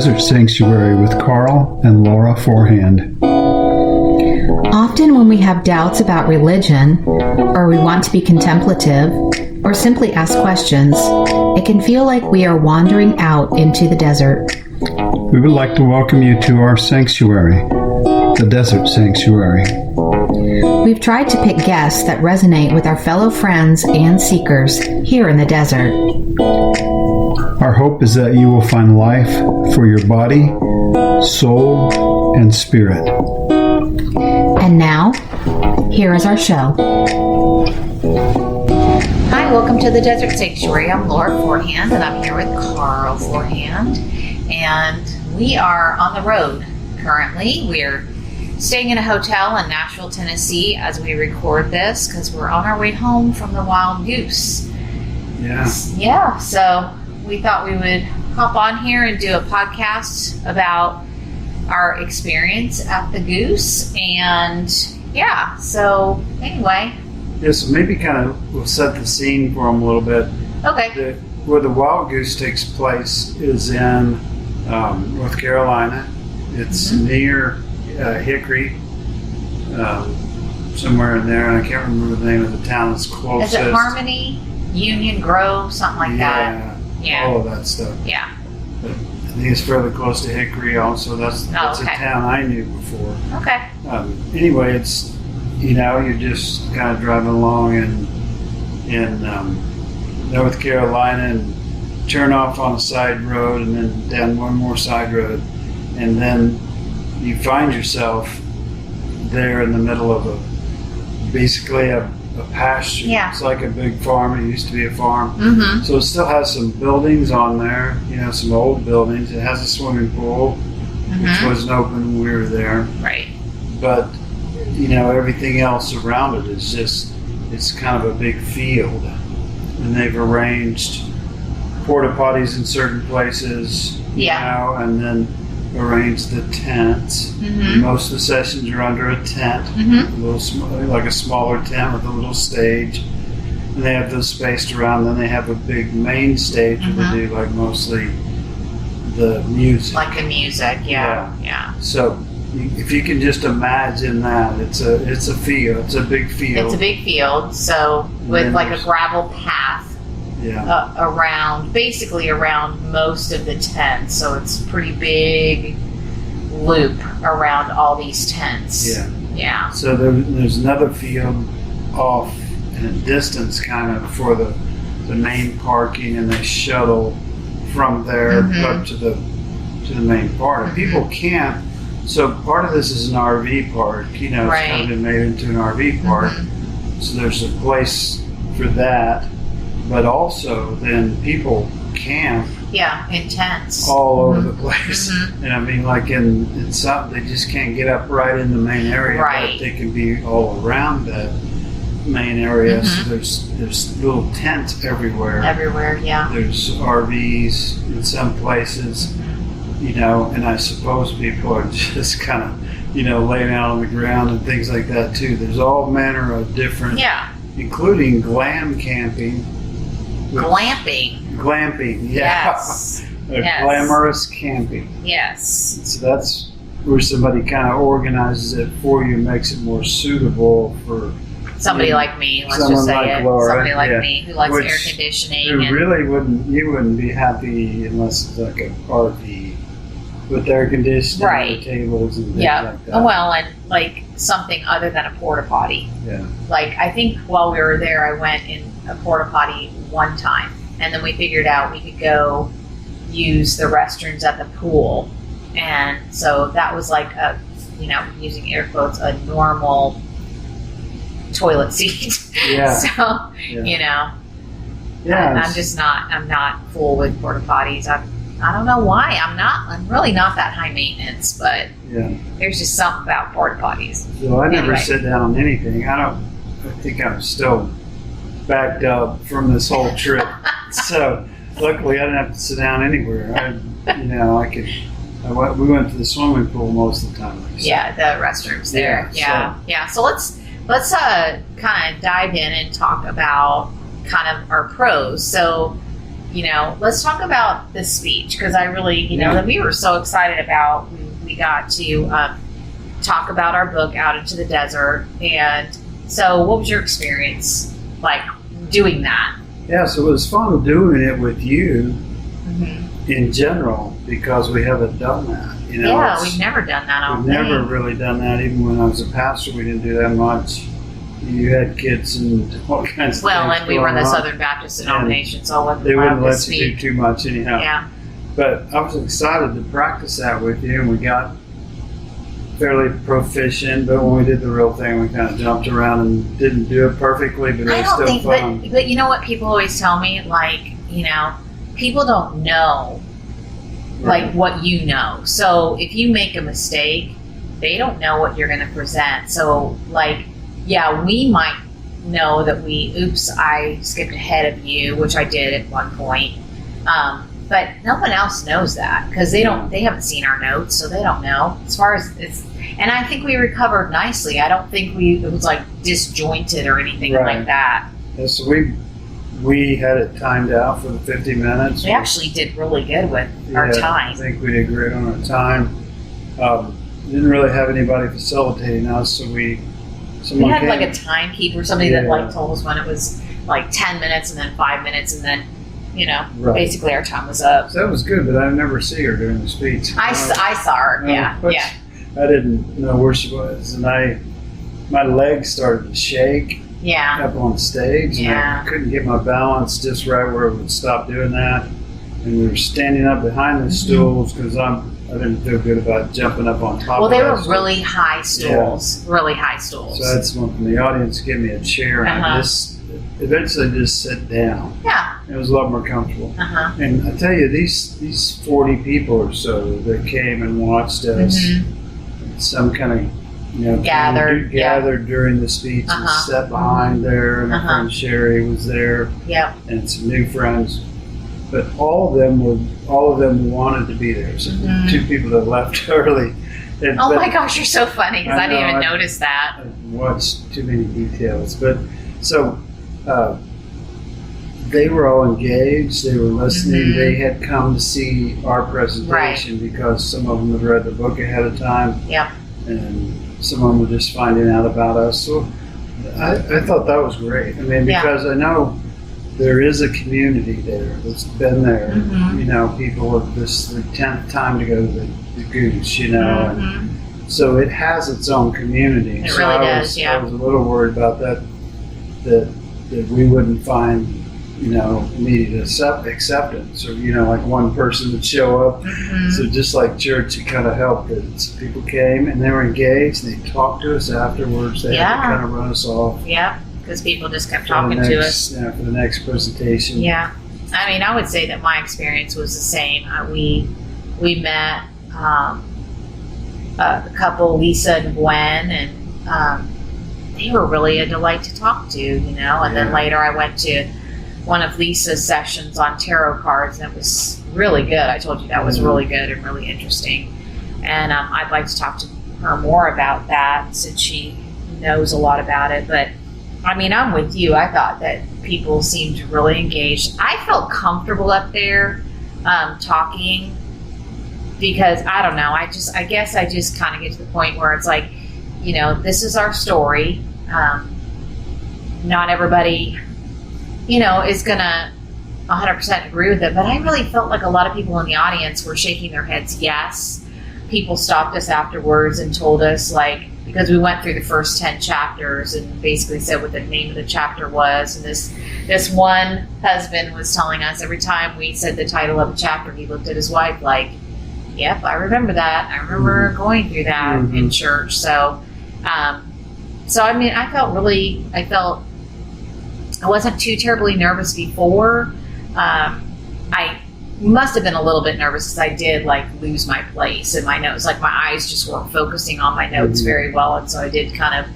Desert Sanctuary with Karl and Laura Forehand. Often when we have doubts about religion, or we want to be contemplative, or simply ask questions, it can feel like we are wandering out into the desert. We would like to welcome you to our sanctuary, the Desert Sanctuary. We've tried to pick guests that resonate with our fellow friends and seekers here in the desert. Our hope is that you will find life for your body, soul, and spirit. And now, here is our show. Hi, welcome to the Desert Sanctuary. I'm Laura Forehand, and I'm here with Karl Forehand. And we are on the road currently. We're staying in a hotel in Nashville, Tennessee as we record this because we're on our way home from the Wild Goose. Yeah, so we thought we would hop on here and do a podcast about our experience at the Goose. And yeah, so anyway. Yeah, so maybe kind of we'll set the scene for them a little bit. Okay. Where the Wild Goose takes place is in North Carolina. It's near Hickory, somewhere in there, and I can't remember the name of the town that's closest. Is it Harmony, Union Grove, something like that? Yeah, all of that stuff. Yeah. But I think it's fairly close to Hickory also. That's a town I knew before. Okay. Anyway, it's, you're just kind of driving along in North Carolina and turn off on a side road and then down one more side road, and then you find yourself there in the middle of basically a pasture. Yeah. It's like a big farm. It used to be a farm. Mm-hmm. So it still has some buildings on there, some old buildings. It has a swimming pool, which wasn't open when we were there. Right. But, everything else around it is just, it's kind of a big field. And they've arranged porta potties in certain places, and then arranged the tents. Mm-hmm. Most of the sessions are under a tent, like a smaller tent with a little stage, and they have those spaced around. Then they have a big main stage where they do like mostly the music. Like the music, yeah. So if you can just imagine that, it's a field. It's a big field. It's a big field. So with like a gravel path. Yeah. Basically around most of the tents. So it's a pretty big loop around all these tents. Yeah. So there's another field off in a distance kind of for the main parking, and they shuttle from there up to the main park. And people can't. So part of this is an RV park. It's kind of been made into an RV park. So there's a place for that. But also, then people camp. Yeah, in tents. All over the place. And I mean, like in some, they just can't get up right in the main area. Right. But they can be all around that main area. So there's little tents everywhere. Everywhere, yeah. There's RVs in some places, and I suppose people are just kind of, laying out on the ground and things like that too. There's all manner of different, including glam camping. Glamping, yeah. Yes. Glamorous camping. Yes. So that's where somebody kind of organizes it for you and makes it more suitable for somebody like me. Let's just say like Laura, somebody like me who likes air conditioning. You wouldn't be happy unless it's like a RV with air conditioning and tables and things like that. Well, and like something other than a porta potty. Yeah. Like I think while we were there, I went in a porta potty one time, and then we figured out we could go use the restrooms at the pool, and so that was like a, using air quotes, a normal toilet seat. Yeah. So Yeah. I'm not cool with porta potties. I don't know why. I'm really not that high maintenance, but there's just something about porta potties. So I never sit down on anything. I think I'm still backed up from this whole trip. So luckily I didn't have to sit down anywhere. We went to the swimming pool most of the time. Yeah, the restrooms there. Yeah. So let's kind of dive in and talk about kind of our pros. So let's talk about the speech, because I really, that we were so excited about. We got to talk about our book, Out into the Desert. And so what was your experience like doing that? Yeah, so it was fun doing it with you in general, because we haven't done that. We've never done that. We've never really done that. Even when I was a pastor, we didn't do that much. You had kids and all kinds of things. Well, and we were in the Southern Baptist denomination, so they wouldn't let you do too much anyhow. Yeah. But I was excited to practice that with you, and we got fairly proficient. But when we did the real thing, we kind of jumped around and didn't do it perfectly, but it was still fun. But you know what people always tell me? Like, people don't know like what you know. So if you make a mistake, they don't know what you're going to present. So like, yeah, we might know that I skipped ahead of you, which I did at one point. But no one else knows that, because they haven't seen our notes, so they don't know. As far as and I think we recovered nicely. I don't think it was like disjointed or anything like that. Yeah, so we had it timed out for the 50 minutes. We actually did really good with our time. I think we did great on our time. Didn't really have anybody facilitating us, so we had like a timekeeper, somebody that like told us when it was like 10 minutes and then 5 minutes, and then basically our time was up. So that was good, but I never see her during the speech. I saw her. Yeah. I didn't know where she was, and my legs started to shake. Yeah. Up on stage, and I couldn't get my balance just right where it would stop doing that. And we were standing up behind the stools, because I didn't feel good about jumping up on top. Well, they were really high stools, really high stools. So I had someone from the audience give me a chair, and I eventually just sat down. Yeah. It was a lot more comfortable. And I tell you, these 40 people or so that came and watched us, some kind of gathered during the speech and sat behind there, and my friend Sherry was there, and some new friends. But all of them wanted to be there. So two people that left early. My gosh, you're so funny, because I didn't even notice that. I watched too many details, but so they were all engaged. They were listening. They had come to see our presentation because some of them had read the book ahead of time. Yeah. And some of them were just finding out about us. So I thought that was great. I mean, because I know there is a community there that's been there. People of this the 10th time to go to the Goose, and so it has its own community. It really does. I was a little worried about that we wouldn't find immediate acceptance, or like one person would show up. So just like church, it kind of helped that some people came and they were engaged and they talked to us afterwards. They had to kind of run us off. Yeah, because people just kept talking to us. Yeah, for the next presentation. Yeah, I mean, I would say that my experience was the same. We met the couple, Lisa and Gwen, and they were really a delight to talk to, and then later I went to one of Lisa's sessions on tarot cards, and it was really good. I told you that was really good and really interesting. And I'd like to talk to her more about that, since she knows a lot about it. But I mean, I'm with you. I thought that people seemed really engaged. I felt comfortable up there talking, because I don't know. I guess I just kind of get to the point where it's like, this is our story. Not everybody is going to 100% agree with it. But I really felt like a lot of people in the audience were shaking their heads yes. People stopped us afterwards and told us, like, because we went through the first 10 chapters and basically said what the name of the chapter was. And this one husband was telling us every time we said the title of a chapter, he looked at his wife like, yep, I remember that. I remember going through that in church. So, I mean, I wasn't too terribly nervous before. I must have been a little bit nervous, because I did lose my place in my notes. Like, my eyes just weren't focusing on my notes very well, and so I did kind of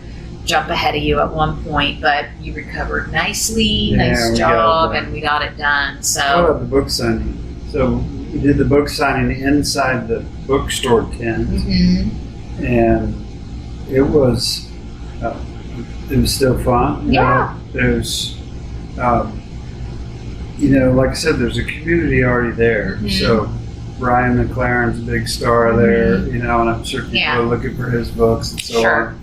jump ahead of you at one point. But you recovered nicely. Nice job, and we got it done. So, what about the book signing? So we did the book signing inside the bookstore tent, and it was still fun. Yeah. There's like I said, there's a community already there. Mhm. So Brian McLaren's a big star there, and I'm sure people Yeah. are looking for his books and so Sure. on.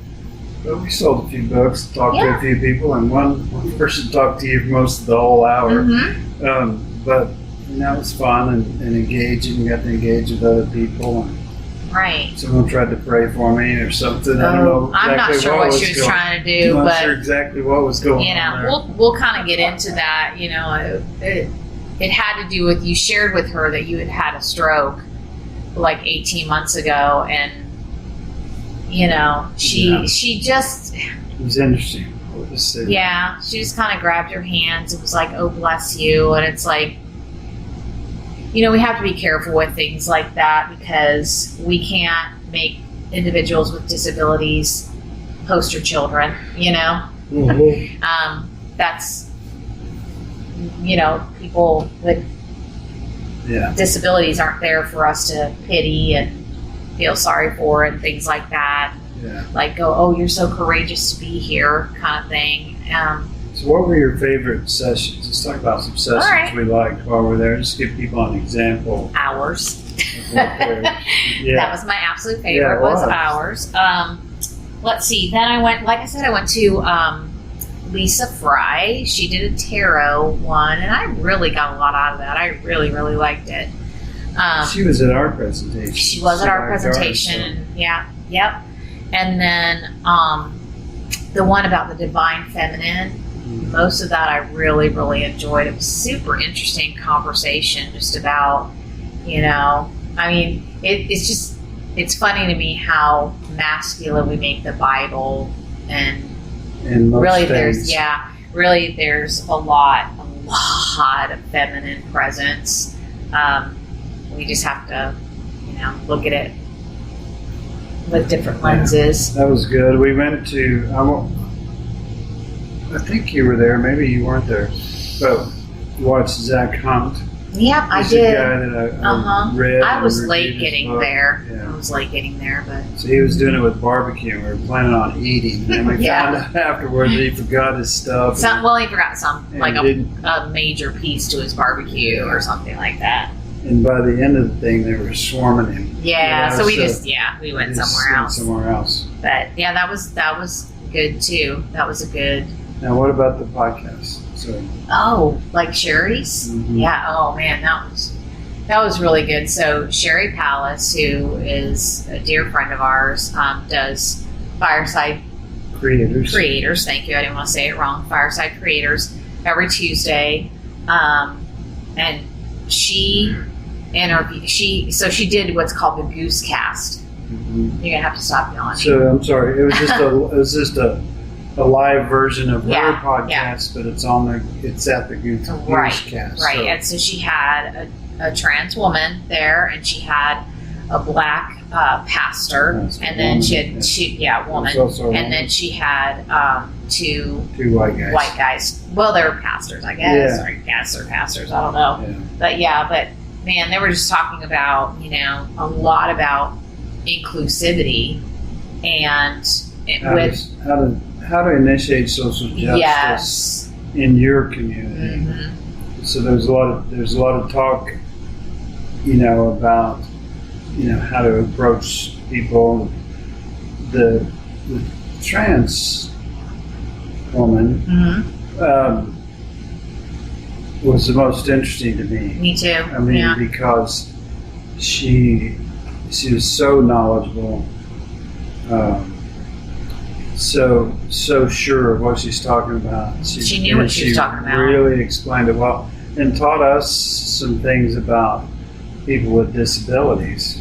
But we sold a few books, talked to Yeah. a few people, and one person talked to you for most of the whole hour. Mhm. But it was fun and engaging. Got to engage with other people. And Right. someone tried to pray for me or something. I don't know I'm not exactly sure what she was going. trying to do, I'm not but sure exactly what was going on there. we'll kind of get into that. It had to do with, you shared with her that you had had a stroke like 18 months ago, and she just, It was interesting. What was it? she just kind of grabbed your hands and was like, "Oh, bless you," and it's like, we have to be careful with things like that because we can't make individuals with disabilities poster children. Mhm. That's people with Yeah. disabilities aren't there for us to pity and feel sorry for and things like that. Yeah. Like go, "Oh, you're so courageous to be here," kind of thing. So, what were your favorite sessions? Let's talk about some sessions right. we liked while we're there. Just give people an example. Hours. Of what they- That was my absolute favorite. Yeah, it was was. Hours. Let's see. Then I went, like I said, I went to Lisa Fry. She did a tarot one, and I really got a lot out of that. I really, really liked it. She was at our presentation. She was at our liked ours, presentation. Yeah. Yep. And then the one about the divine feminine. Most of that I really, really enjoyed. It was super interesting conversation just about, it's funny to me how masculine we make the Bible, and In most really states. there's a lot of feminine presence. We just have to, look at it with different lenses. That was good. We went to, I think you were there, maybe you weren't there, but watched Zach Hunt. Yep, I He's did. a guy that I read. I and was reviewed late his getting book. there. Yeah. I was late getting there, but So he was doing it with barbecue. We were planning on eating. And we Yeah. found out afterward that he forgot his stuff. he forgot and like didn't- a major piece to his barbecue or something like that. and by the end of the thing, they were swarming him. Yeah, You know, so we went we just somewhere went else. Somewhere else. But yeah, that was good too. That was a good. Now, what about the podcast? So, Like Sherry's? Mhm. Yeah. Oh man, that was really good. So Sherry Palace, who is a dear friend of ours, does Fireside Creators. Thank you. I didn't want to say it wrong. Fireside Creators every Tuesday, and she did what's called the Goose Cast. Mhm. You're gonna have to stop yelling. So I'm sorry. It was just a live version of Yeah, her podcast, but it's at the Goose Right, Cast. Right, So, and so she had a trans woman there, and she had a black pastor, That's a and then woman, she yeah. had woman, It's also a and woman. then she had two two white guys. white guys. Well, they were pastors, I guess. Yeah. Or I guess they're pastors. I don't know. Yeah. But man, they were just talking about a lot about inclusivity and How to initiate social justice yes. in your community. Mhm. So there's a lot of talk, about how to approach people. The trans woman Mhm. was the most interesting to me. Me too. I mean, yeah. because she was so knowledgeable, so sure of what she's talking about. She knew what she was talking about. Really explained it well, and taught us some things about people with disabilities,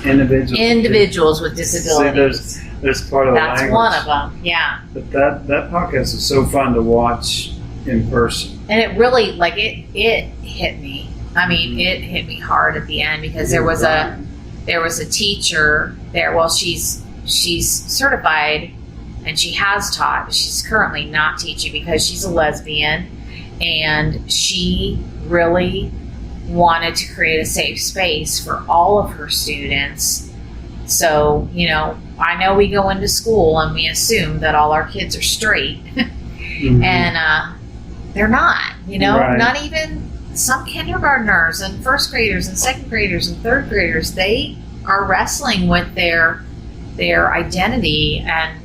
Individuals with disabilities. There's part of the That's language. one of them. Yeah. But that podcast is so fun to watch in person. And it really, it hit me. I mean, it hit me hard at the end because there was a teacher there. Well, she's certified and she has taught, but she's currently not teaching because she's a lesbian, and she really wanted to create a safe space for all of her students. So, I know we go into school and we assume that all our kids are straight. Mhm. And they're not, Right. not even some kindergartners and first graders and second graders and third graders. They are wrestling with their identity, and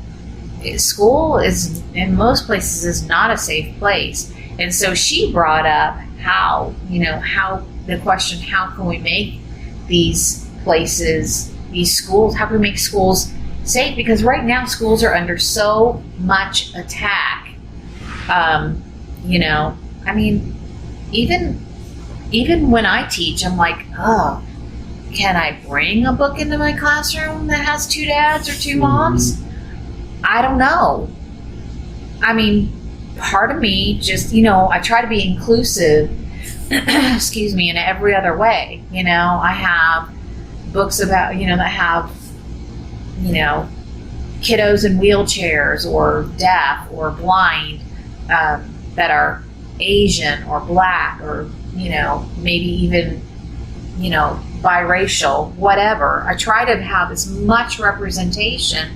school is, in most places, is not a safe place. And so she brought up how the question, how can we make these places, these schools, how can we make schools safe? Because right now schools are under so much attack. I mean, even when I teach, I'm like, oh, can I bring a book into my classroom that has 2 dads or 2 moms? I don't know. I mean, part of me just, I try to be inclusive, excuse me, in every other way. I have books about, that have, kiddos in wheelchairs or deaf or blind, that are Asian or black or, maybe even, biracial, whatever. I try to have as much representation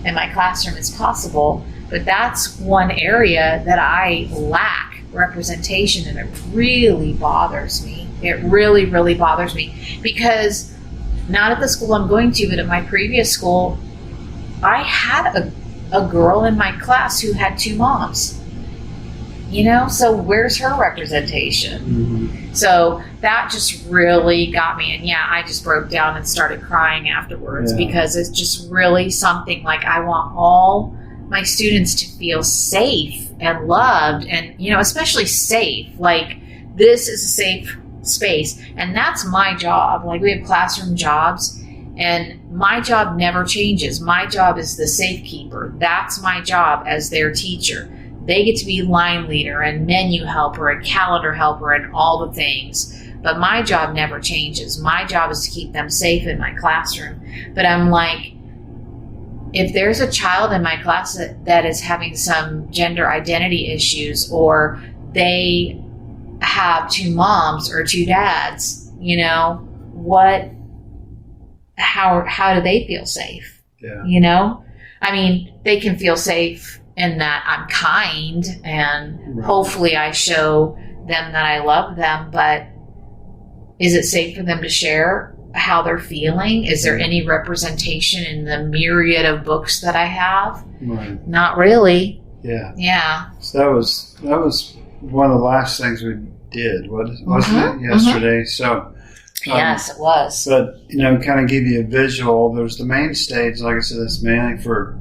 in my classroom as possible, but that's one area that I lack representation, and it really bothers me. It really, really bothers me, because not at the school I'm going to, but at my previous school, I had a girl in my class who had 2 moms. So where's her representation? So that just really got me. And I just broke down and started crying afterwards, because it's just really something like, I want all my students to feel safe and loved, and, especially safe. Like, this is a safe space. And that's my job. Like, we have classroom jobs, and my job never changes. My job is the safekeeper. That's my job as their teacher. They get to be line leader and menu helper and calendar helper and all the things. But my job never changes. My job is to keep them safe in my classroom. But I'm like, if there's a child in my class that is having some gender identity issues, or they have 2 moms or 2 dads, how do they feel safe? I mean, they can feel safe in that I'm kind, and hopefully I show them that I love them, but is it safe for them to share how they're feeling? Is there any representation in the myriad of books that I have? Right. Not really. Yeah. So that was one of the last things we did, wasn't it, yesterday? So yes, it was. But kind of give you a visual. There's the main stage, like I said, it's mainly for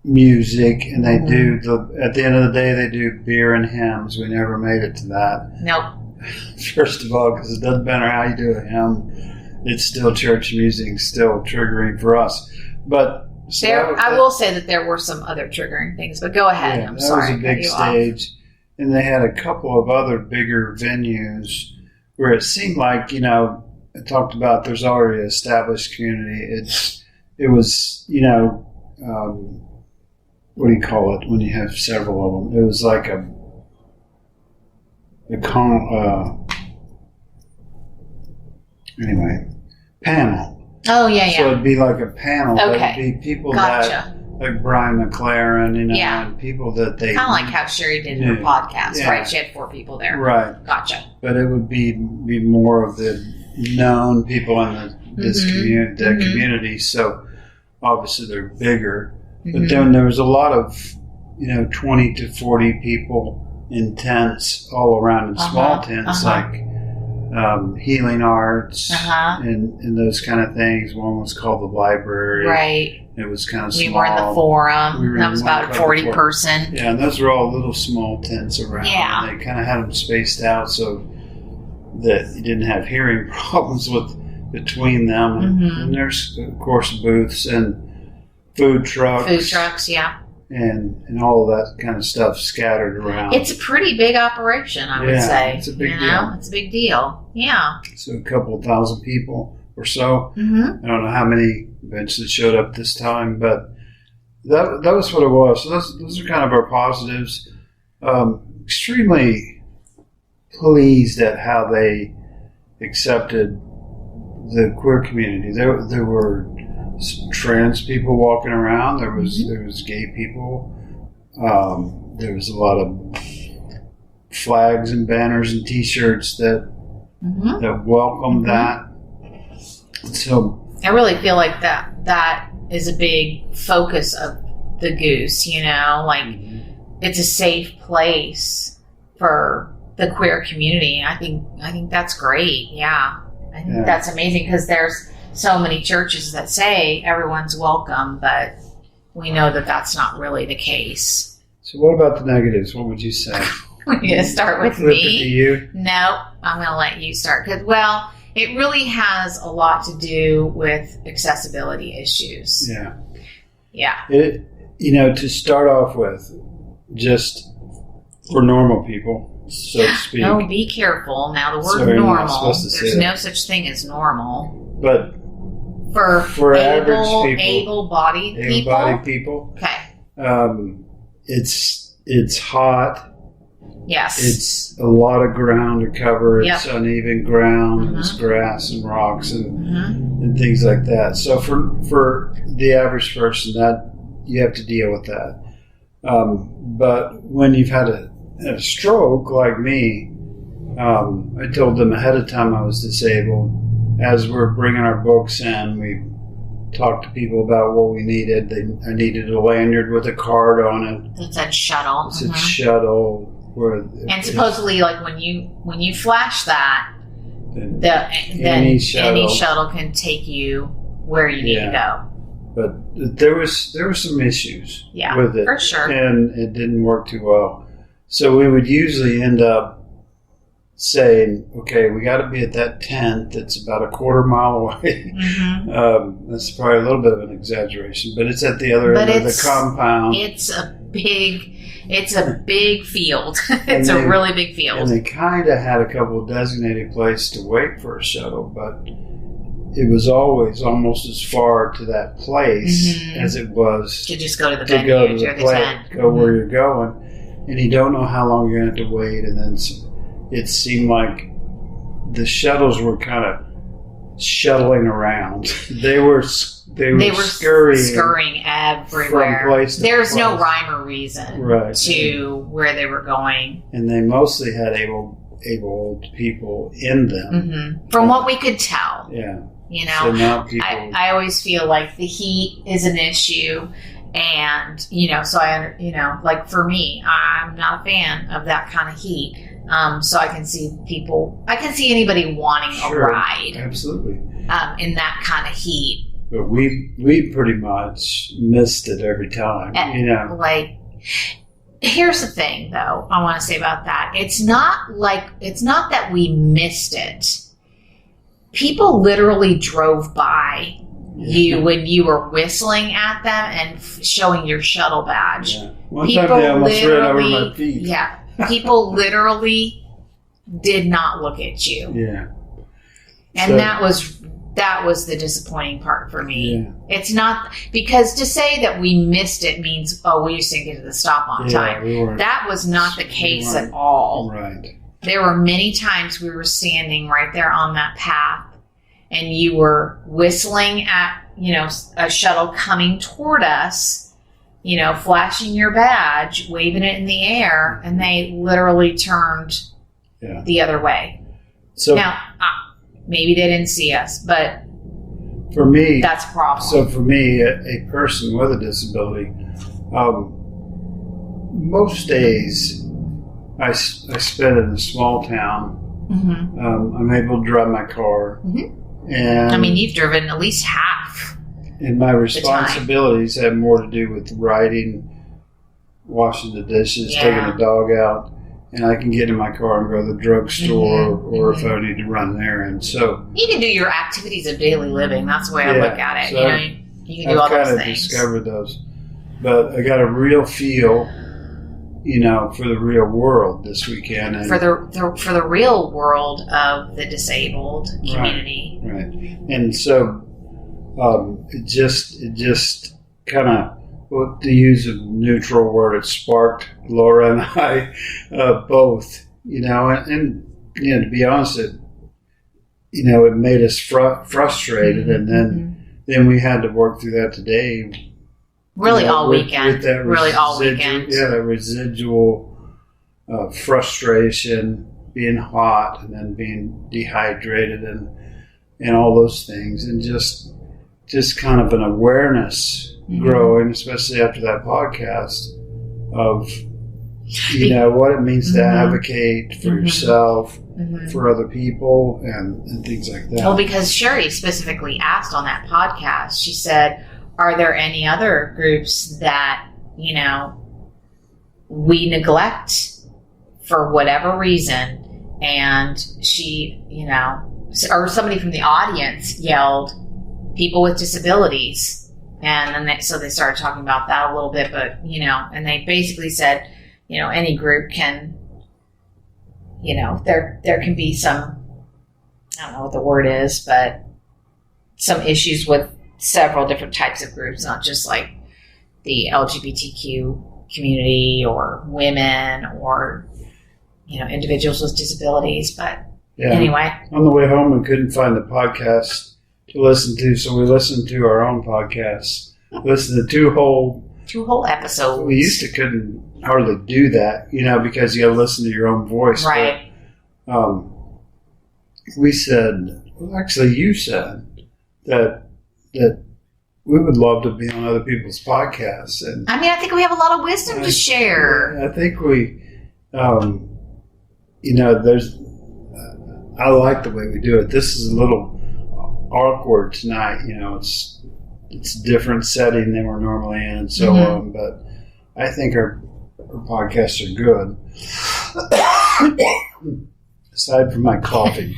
music, and they do at the end of the day they do beer and hymns. We never made it to that. Nope. First of all, because it doesn't matter how you do a hymn, it's still church music, still triggering for us. But I will say that there were some other triggering things, but go ahead. Yeah, I'm sorry. That was a big stage. And they had a couple of other bigger venues where it seemed like, it talked about there's already an established community. It was, what do you call it when you have several of them? It was like panel. Oh, yeah. So it'd be like a panel. Okay. It'd be people Gotcha. like Brian McLaren, and people that they... Kind of like how Sherry did her podcast, right? She had 4 people there. Right. Gotcha. But it would be more of the known people in this community. So obviously they're bigger. But then there was a lot of, 20 to 40 people in tents all around, in small tents, like healing arts and those kind of things. One was called the library. Right. It was kind of small. We were in the forum. That was about a 40 person. Yeah, and those were all little small tents around. Yeah. And they kind of had them spaced out so that you didn't have hearing problems between them. And there's, of course, booths and food trucks. Food trucks, yeah. And all of that kind of stuff scattered around. It's a pretty big operation, I would say. It's a big deal. It's a big deal. Yeah. So a couple of thousand people or so. I don't know how many eventually showed up this time, but that was what it was. So those are kind of our positives. Extremely pleased at how they accepted the queer community. There were trans people walking around. There was gay people. there was a lot of flags and banners and T-shirts that welcomed that. So I really feel like that is a big focus of the Goose. Like it's a safe place for the queer community. I think that's great. Yeah, I think that's amazing because there's so many churches that say everyone's welcome, but we know that that's not really the case. So what about the negatives? What would you say? We're going to start with Flip it me. to you? No, I'm going to let you start. Because, well, it really has a lot to do with accessibility issues. Yeah. Yeah. To start off with, just for normal people, so to speak. Oh, be careful. Now, the word Sorry, I'm not normal, supposed to say there's that. no such thing as normal. But For average people, able-bodied people? able-bodied people, Okay. it's hot. Yes. It's a lot of ground to cover. It's Yep. uneven ground. And it's grass and rocks and things like that. So for the average person, that you have to deal with that. But when you've had a stroke like me, I told them ahead of time I was disabled. As we're bringing our books in, we talked to people about what we needed. I needed a lanyard with a card on it. It said shuttle. It said shuttle. And supposedly, like when you flash that, then any shuttle can take you where you need to go. But there were some issues with it, for sure, and it didn't work too well. So we would usually end up saying, "Okay, we got to be at that tent that's about a quarter mile away." That's probably a little bit of an exaggeration, but it's at the other end of the compound. It's a big field. It's a really big field. And they kind of had a couple of designated places to wait for a shuttle, but it was always almost as far to that place as it was to just go to the to venue, go to the tent. go where you're going. And you don't know how long you're going to have to wait. And then it seemed like the shuttles were kind of shuttling around. They were scurrying everywhere. From place to There's place. no rhyme or reason to where they were going. And they mostly had able people in them. From what we could tell. Yeah. So now people... I always feel like the heat is an issue. And, so like for me, I'm not a fan of that kind of heat. So I can see anybody wanting a ride. Absolutely. In that kind of heat. But we pretty much missed it every time, Like, here's the thing, though, I want to say about that. It's not that we missed it. People literally drove by you when you were whistling at them and showing your shuttle badge. Yeah. One time they almost ran over my feet. Yeah. People literally did not look at you. Yeah. And that was the disappointing part for me. Yeah. It's not because to say that we missed it means, we just didn't get to the stop on time. That was not the case at all. Right. There were many times we were standing right there on that path and you were whistling at, a shuttle coming toward us, flashing your badge, waving it in the air, and they literally turned the other way. So now, maybe they didn't see us, but for me, that's a problem. So for me, a person with a disability, most days I spend in a small town. I'm able to drive my car. And you've driven at least half. And my responsibilities have more to do with riding, washing the dishes, taking the dog out, and I can get in my car and go to the drugstore or if I need to run an errand. So you can do your activities of daily living. That's the way I look at it. So you can do all those things. I've kind of discovered those, but I got a real feel, for the real world this weekend, and for the real world of the disabled community. Right. And so it just kind of, to use a neutral word, it sparked Laura and I both, and to be honest, it made us frustrated, and then we had to work through that today Really all with weekend. that Really all weekend. Yeah, that residual frustration, being hot, and then being dehydrated, and all those things, and just kind of an awareness growing, especially after that podcast, of what it means to advocate for yourself, for other people, and things like that. Well, because Sherry specifically asked on that podcast, she said, are there any other groups that, we neglect for whatever reason? And she, or somebody from the audience yelled, people with disabilities. And then so they started talking about that a little bit, but, and they basically said, any group can, there can be some, I don't know what the word is, but some issues with several different types of groups, not just like the LGBTQ community or women or, individuals with disabilities. But anyway. On the way home, we couldn't find the podcast to listen to, so we listened to our own podcast. Listened to two whole episodes. We used to couldn't hardly do that, because you got to listen to your own voice. Right. But, we said, well, actually, you said that we would love to be on other people's podcasts, and I think we have a lot of wisdom to share. I think we, there's. I like the way we do it. This is a little awkward tonight. It's a different setting than we're normally in, and so on. But I think our podcasts are good. Aside from my coffee.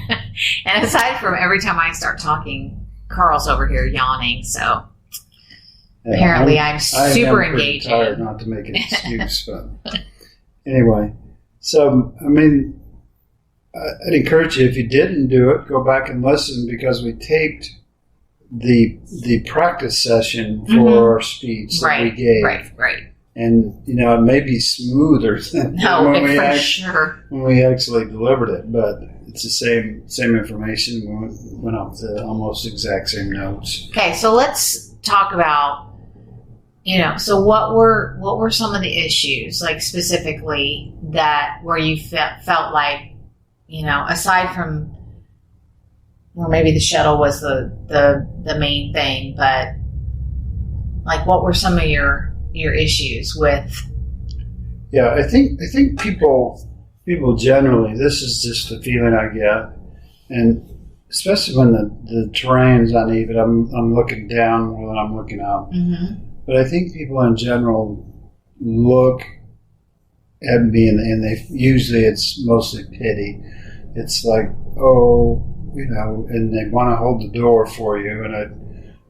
And aside from every time I start talking, Karl's over here yawning. So apparently I'm super engaging. I'm tired, not to make an excuse, but anyway. So I'd encourage you, if you didn't do it, go back and listen, because we taped the practice session for our speech that we gave. Right. And, it may be smoother than when we actually delivered it, but it's the same information. We went off the almost exact same notes. Okay, so let's talk about, so what were some of the issues, like specifically where you felt like, aside from, or maybe the shuttle was the main thing, but like what were some of your issues with? Yeah, I think people generally, this is just the feeling I get, and especially when the terrain's uneven, I'm looking down more than I'm looking up. But I think people in general look at me, and they usually, it's mostly pity. It's like, and they want to hold the door for you, and I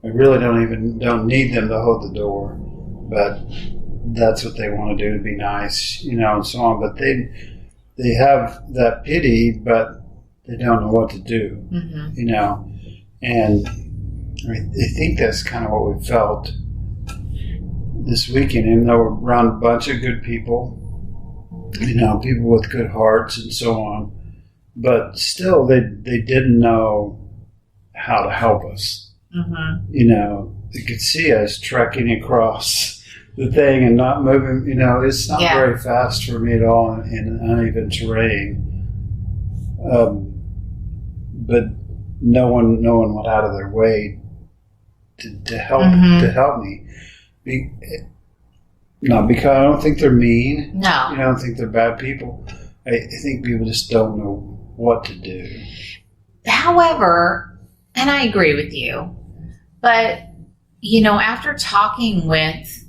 really don't need them to hold the door, but that's what they want to do, to be nice, and so on. But they have that pity, but they don't know what to do, and I think that's kind of what we felt this weekend, even though we're around a bunch of good people, people with good hearts and so on. But still, they didn't know how to help us. They could see us trekking across the thing and not moving. It's not very fast for me at all in uneven terrain. But no one went out of their way to help me. Not because I don't think they're mean. No, I don't think they're bad people. I think people just don't know what to do. However, and I agree with you, but after talking with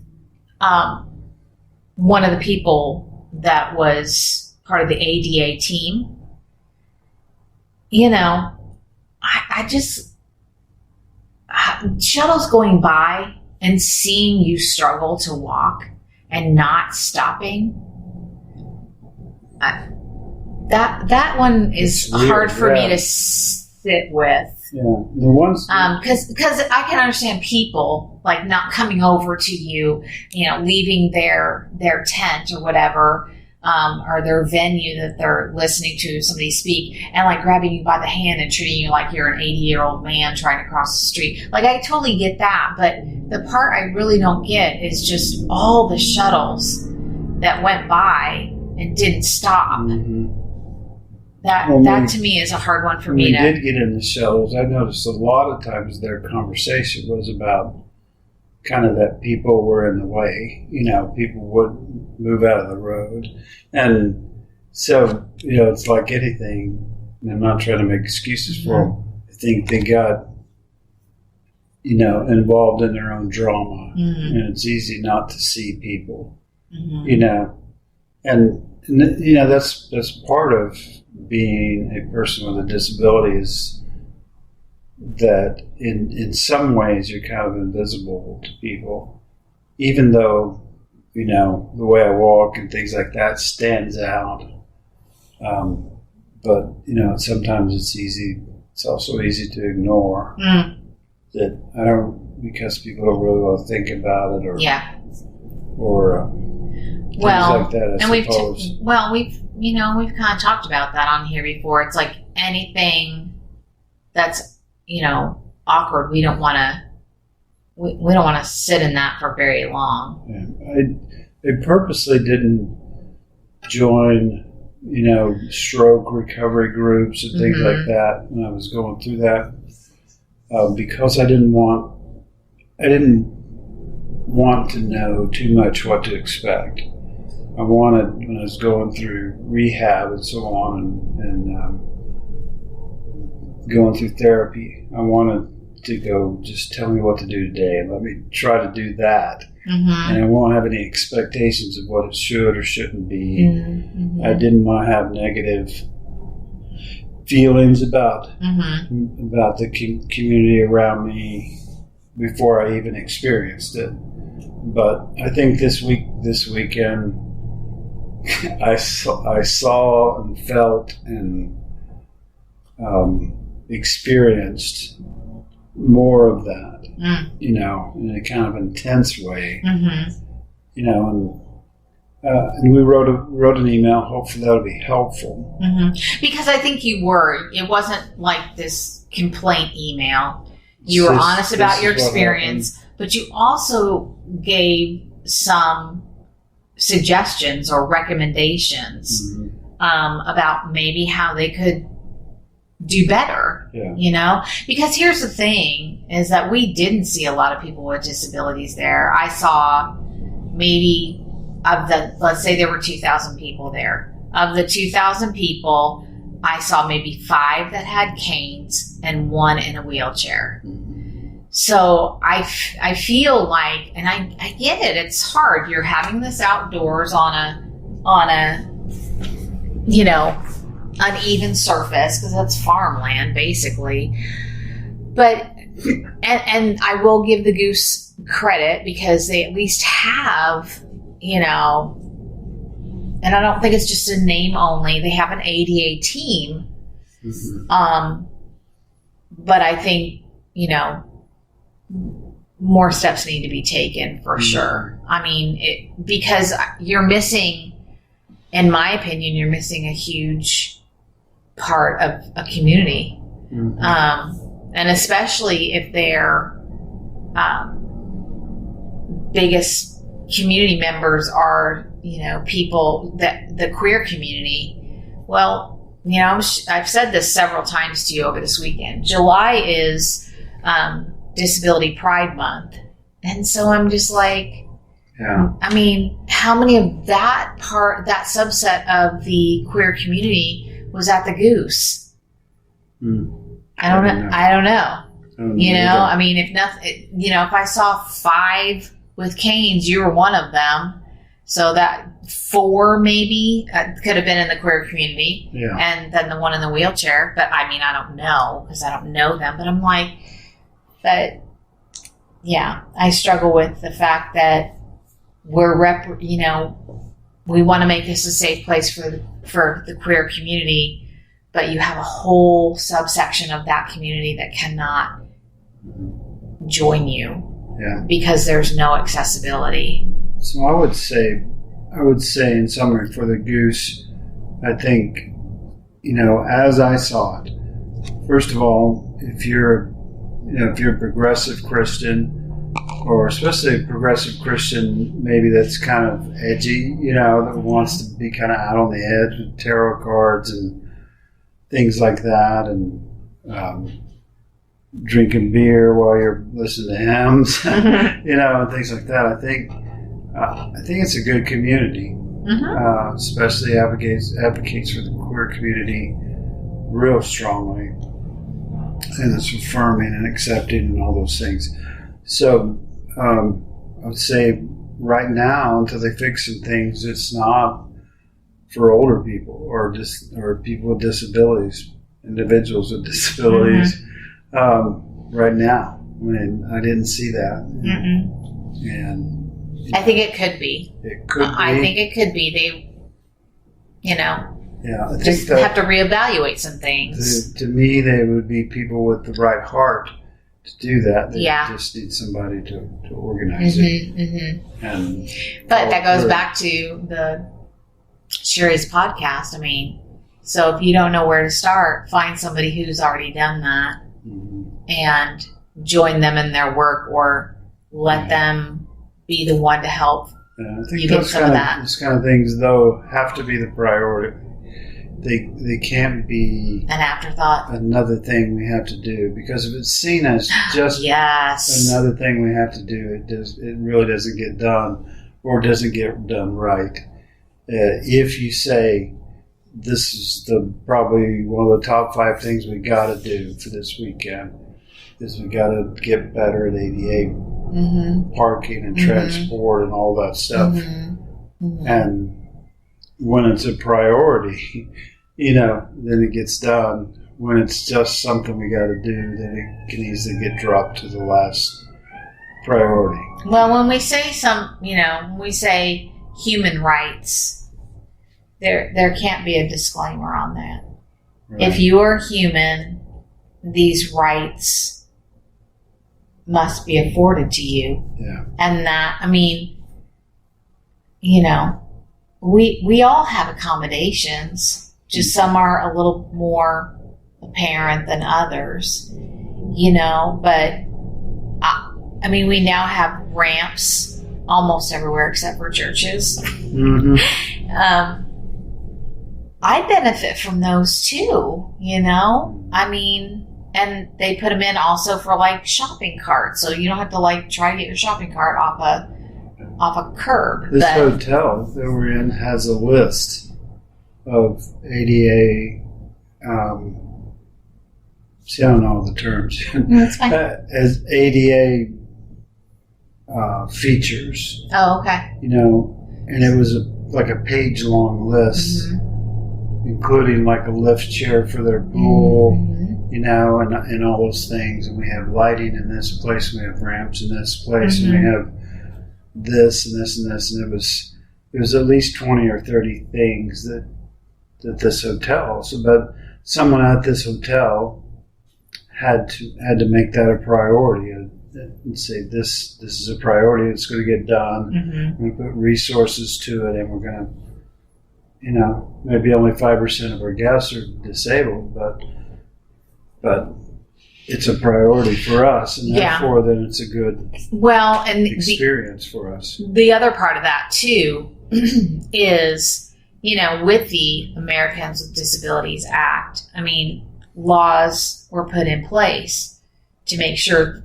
one of the people that was part of the ADA team, I just shuttles going by and seeing you struggle to walk and not stopping. That one is hard for me to sit with. Yeah, the ones because I can understand people like not coming over to you, leaving their tent or whatever, or their venue that they're listening to somebody speak, and like grabbing you by the hand and treating you like you're an 80-year-old man trying to cross the street. Like, I totally get that, but the part I really don't get is just all the shuttles that went by and didn't stop. Mm-hmm. That to me is a hard one for me to. When we did get in the shuttles, I noticed a lot of times their conversation was about kind of that people were in the way. People would move out of the road. And so, it's like anything, and I'm not trying to make excuses for them. I think they got, involved in their own drama. Mm-hmm. And it's easy not to see people, and that's part of being a person with a disability, is that in some ways you're kind of invisible to people, even though the way I walk and things like that stands out. But sometimes it's also easy to ignore that I don't, because people don't really want to think about it, or things like that. I suppose. We've kind of talked about that on here before. It's like anything that's awkward. We don't want to sit in that for very long. Yeah. I purposely didn't join, stroke recovery groups and things like that when I was going through that, because I didn't want to know too much what to expect. I wanted, when I was going through rehab and so on, and going through therapy, I wanted to go, just tell me what to do today and let me try to do that. Mm-hmm. And I won't have any expectations of what it should or shouldn't be. Mm-hmm. I didn't want to have negative feelings about the community around me before I even experienced it. But I think this weekend, I saw and felt and experienced more of that, in a kind of intense way, and we wrote an email. Hopefully that'll be helpful. Because I think it wasn't like this complaint email. You were honest about your experience, but you also gave some suggestions or recommendations about maybe how they could do better, because here's the thing, is that we didn't see a lot of people with disabilities there. I saw maybe let's say there were 2,000 people there. Of the 2,000 people, I saw maybe 5 that had canes and 1 in a wheelchair. So I feel like, and I get it, it's hard. You're having this outdoors on a uneven surface, because that's farmland basically. But and I will give the Goose credit, because they at least have, and I don't think it's just a name only. They have an ADA team. But I think, more steps need to be taken for sure. I mean, because you're missing, in my opinion, you're missing a huge part of a community. And especially if their biggest community members are, people that the queer community. Well, I've said this several times to you over this weekend. July is Disability Pride Month. And so I'm just like, I mean, how many of that subset of the queer community was at the Goose? I don't know. I mean, if nothing, if I saw 5 with canes, you were one of them. So that 4 maybe could have been in the queer community. Yeah. And then the one in the wheelchair. But I mean, I don't know, because I don't know them. But I'm like, I struggle with the fact that we're we want to make this a safe place for the queer community, but you have a whole subsection of that community that cannot join you because there's no accessibility. So I would say I would say in summary for the Goose, I think, as I saw it, first of all, if you're a progressive Christian, or especially a progressive Christian, maybe that's kind of edgy, that wants to be kind of out on the edge with tarot cards and things like that, and drinking beer while you're listening to hymns, and things like that. I think it's a good community, especially advocates for the queer community real strongly, and it's affirming and accepting and all those things. So I would say right now, until they fix some things, it's not for older people or people with disabilities, individuals with disabilities. Right now, I didn't see that, and I think it could be. It could be. I think it could be. They, I think just have to reevaluate some things. To me, they would be people with the right heart to do that. They just need somebody to organize it. But that goes back to the Sherry's podcast. I mean, so if you don't know where to start, find somebody who's already done that and join them in their work, or let them be the one to help I think you get some of that. Those kind of things, though, have to be the priority. They can't be an afterthought, another thing we have to do, because if it's seen as just another thing we have to do, it really doesn't get done, or doesn't get done right. If you say, this is probably one of the top 5 things we got to do for this weekend, is we got to get better at ADA parking and transport and all that stuff. And when it's a priority, then it gets done. When it's just something we got to do, then it can easily get dropped to the last priority. Well, when we say when we say human rights, there can't be a disclaimer on that. Right. If you are human, these rights must be afforded to you. Yeah. And that, we all have accommodations, just some are a little more apparent than others, but we now have ramps almost everywhere except for churches. I benefit from those too, and they put them in also for shopping carts, so you don't have to try to get your shopping cart off a curb. This hotel that we're in has a list of ADA, I don't know the terms, That's fine. as ADA features. Oh, okay. And it was a page-long list, including a lift chair for their pool, and all those things. And we have lighting in this place, and we have ramps in this place, and we have this and this and this. And it was at least 20 or 30 things that this hotel. But someone at this hotel had to make that a priority and say, this is a priority. It's going to get done. We're going to put resources to it, and we're going to, maybe only 5% of our guests are disabled, but it's a priority for us, and therefore then it's a good experience for us. The other part of that too is, with the Americans with Disabilities Act, laws were put in place to make sure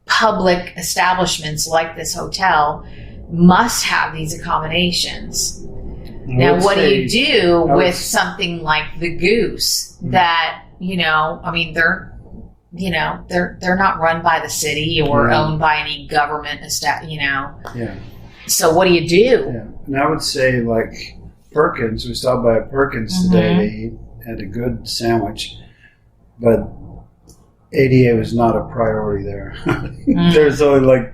public establishments like this hotel must have these accomanations. Now, what do you do with something like the Goose that, they're not run by the city or owned by any government, Yeah. So what do you do? Yeah. And I would say Perkins, we stopped by a Perkins today, they had a good sandwich, but ADA was not a priority there. There's only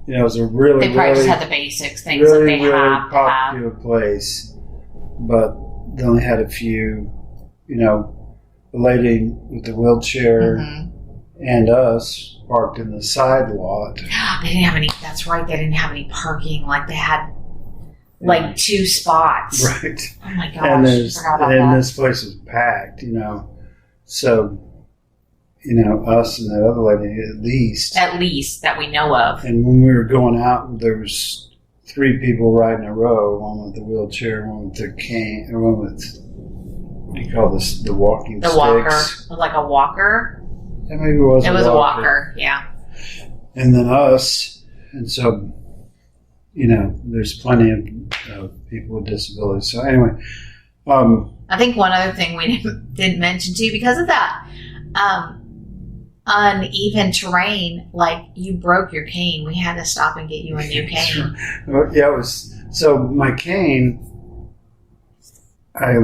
it was a really, they probably just had the basics things really, that they really have. popular place, but they only had a few, the lady with the wheelchair and us parked in the side lot. They didn't have any, that's right, they didn't have any parking like they had like 2 spots. Right. Oh my gosh. And I forgot about that. this place is packed, So, us and that other lady at least. At least that we know of. And when we were going out, there was 3 people riding a row, one with the wheelchair, one with the cane, and one with, what do you call this, the walking sticks. Walker. Like a walker? Yeah, maybe it was It was a walker, yeah. And then us. And so, there's plenty of people with disabilities. So anyway. I think one other thing we didn't mention too, because of that uneven terrain, like you broke your cane. We had to stop and get you a new cane. Yeah, it was. So my cane, I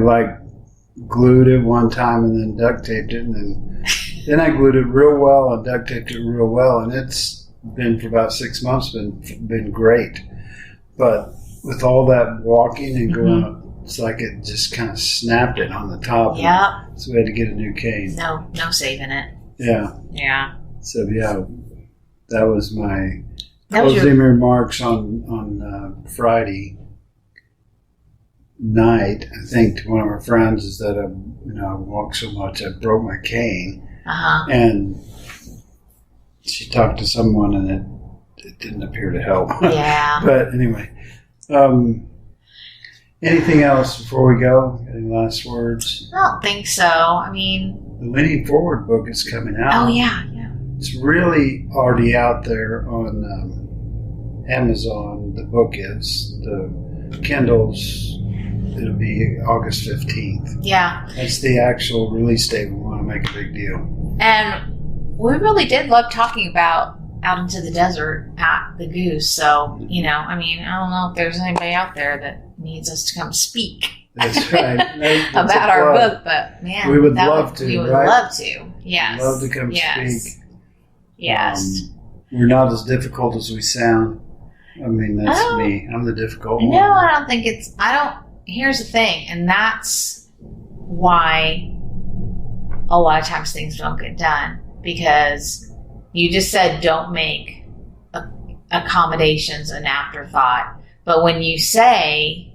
glued it one time and then duct taped it, and then I glued it real well and duct taped it real well, and it's been for about 6 months, been great. But with all that walking and going up, it's like it just kind of snapped it on the top. Yeah. So we had to get a new cane. No saving it. Yeah. Yeah. So that was my That was closing remarks on Friday night. I think to one of our friends is that I walked so much I broke my cane, and she talked to someone and it didn't appear to help. Yeah. But anyway, anything else before we go? Any last words? I don't think so. I mean, the Leaning Forward book is coming out. oh yeah. It's really already out there on Amazon. The book is. The Kindles, it'll be August 15th. Yeah. That's the actual release date. We want to make a big deal. And we really did love talking about Out into the Desert at the Goose. So, I don't know if there's anybody out there that needs us to come speak. That's right. That's about our book, but man, we would love to. We would right? love to. Yes. Love to come speak. Yes. We're not as difficult as we sound. I mean, that's me. I'm the difficult one. No, I don't think it's. Here's the thing, and that's why a lot of times things don't get done, because you just said don't make accommodations an afterthought. But when you say,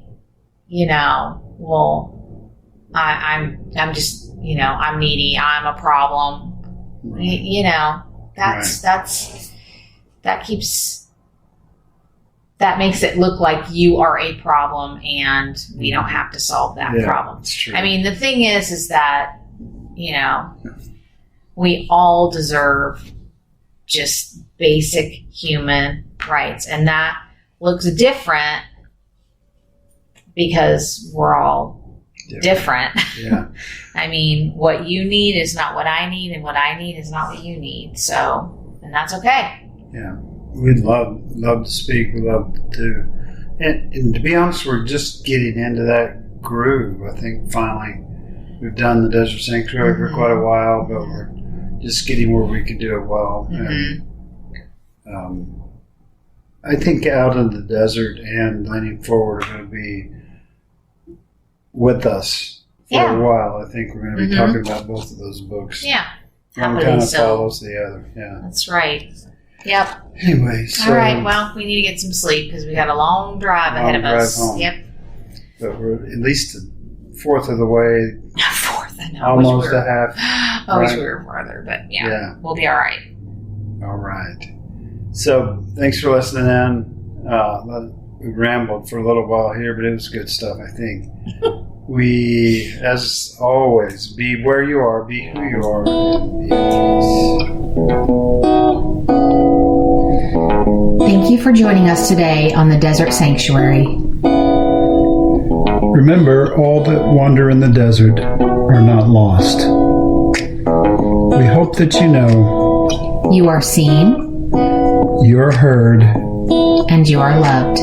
well, I'm just, I'm needy, I'm a problem, Right. that makes it look like you are a problem and we don't have to solve that problem. That's true. I mean, the thing is that, we all deserve just basic human rights, and that looks different because we're all different. Yeah. I mean, what you need is not what I need, and what I need is not what you need. So, and that's okay. Yeah. We'd love to speak. We'd love to. And to be honest, we're just getting into that groove. I think finally we've done the Desert Sanctuary for quite a while, but we're just getting where we can do it well. And I think Out in the Desert and Leaning Forward are going to be with us for a while. I think we're going to be talking about both of those books. Yeah. One kind of follows the other. Yeah. That's right. Yep. Anyway, so. All right. Well, we need to get some sleep because we got a long drive ahead of us. Home. Yep. But we're at least a fourth of the way. Fourth, I know. Almost a half. I wish we were farther, but yeah, we'll be all right. All right. So thanks for listening in. We rambled for a little while here, but it was good stuff, I think. We, as always, be where you are, be who you are, and be at peace. Thank you for joining us today on the Desert Sanctuary. Remember, all that wander in the desert are not lost. We hope that you know you are seen, you are heard, and you are loved.